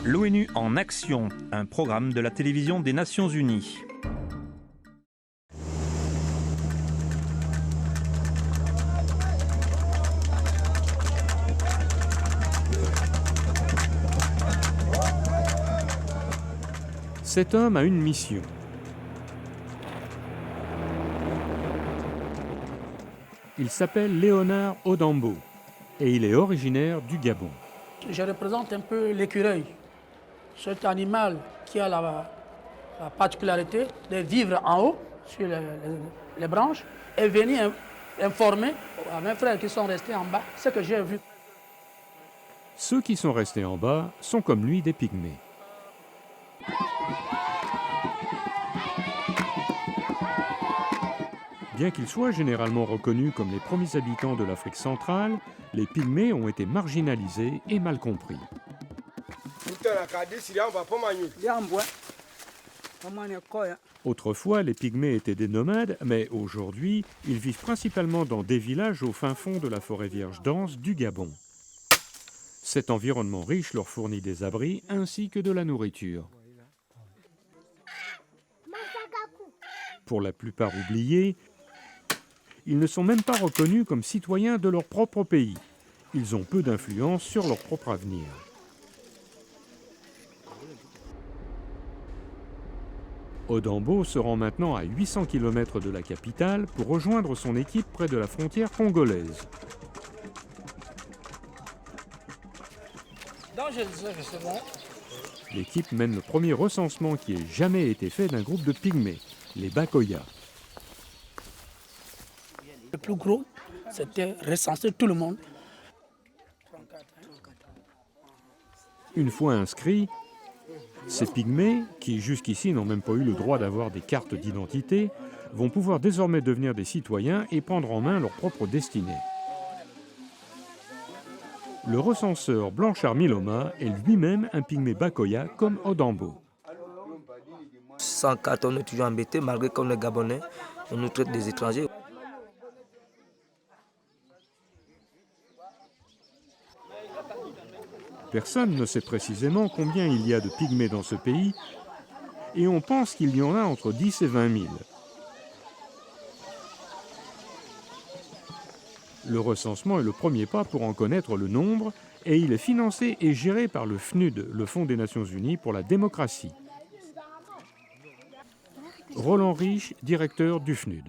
L'ONU en action, un programme de la télévision des Nations Unies. Cet homme a une mission. Il s'appelle Léonard Odambo et il est originaire du Gabon. Je représente un peu l'écureuil, cet animal qui a la particularité de vivre en haut, sur les branches, et venir informer à mes frères qui sont restés en bas ce que j'ai vu. Ceux qui sont restés en bas sont comme lui des pygmées. Bien qu'ils soient généralement reconnus comme les premiers habitants de l'Afrique centrale, les pygmées ont été marginalisés et mal compris. Autrefois, les pygmées étaient des nomades, mais aujourd'hui, ils vivent principalement dans des villages au fin fond de la forêt vierge dense du Gabon. Cet environnement riche leur fournit des abris ainsi que de la nourriture. Pour la plupart oubliés, ils ne sont même pas reconnus comme citoyens de leur propre pays. Ils ont peu d'influence sur leur propre avenir. Odambo se rend maintenant à 800 km de la capitale pour rejoindre son équipe près de la frontière congolaise. L'équipe mène le premier recensement qui ait jamais été fait d'un groupe de pygmées, les Bakoya. Le plus gros, c'était recenser tout le monde. Une fois inscrits, ces pygmées, qui jusqu'ici n'ont même pas eu le droit d'avoir des cartes d'identité, vont pouvoir désormais devenir des citoyens et prendre en main leur propre destinée. Le recenseur Blanchard Miloma est lui-même un pygmée Bakoya comme Odambo. Sans carte, on est toujours embêté, malgré qu'on est Gabonais, on nous traite des étrangers. Personne ne sait précisément combien il y a de pygmées dans ce pays, et on pense qu'il y en a entre 10 et 20 000. Le recensement est le premier pas pour en connaître le nombre, et il est financé et géré par le FNUD, le Fonds des Nations Unies pour la démocratie. Roland Riche, directeur du FNUD.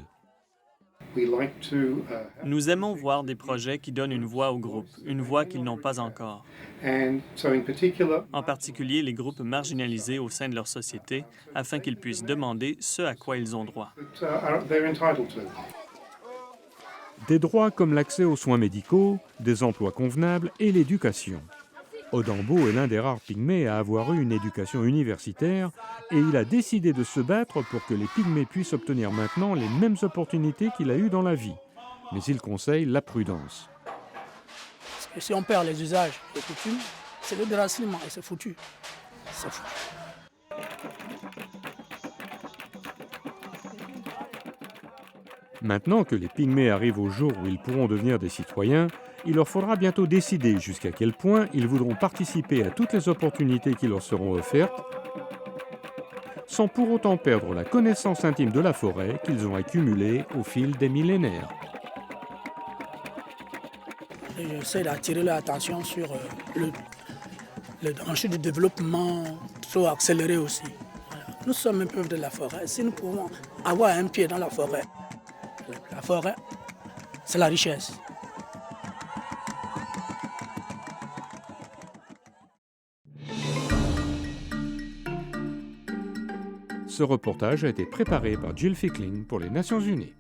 Nous aimons voir des projets qui donnent une voix aux groupes, une voix qu'ils n'ont pas encore. En particulier les groupes marginalisés au sein de leur société, afin qu'ils puissent demander ce à quoi ils ont droit. Des droits comme l'accès aux soins médicaux, des emplois convenables et l'éducation. Odambo est l'un des rares pygmées à avoir eu une éducation universitaire et il a décidé de se battre pour que les pygmées puissent obtenir maintenant les mêmes opportunités qu'il a eues dans la vie. Mais il conseille la prudence. Parce que si on perd les usages et coutumes, c'est le déracinement et c'est foutu. C'est foutu. Maintenant que les pygmées arrivent au jour où ils pourront devenir des citoyens, il leur faudra bientôt décider jusqu'à quel point ils voudront participer à toutes les opportunités qui leur seront offertes, sans pour autant perdre la connaissance intime de la forêt qu'ils ont accumulée au fil des millénaires. J'essaie d'attirer leur attention sur le danger du développement trop accéléré aussi. Voilà. Nous sommes un peuple de la forêt. Si nous pouvons avoir un pied dans la forêt, c'est la richesse. Ce reportage a été préparé par Jill Fickling pour les Nations Unies.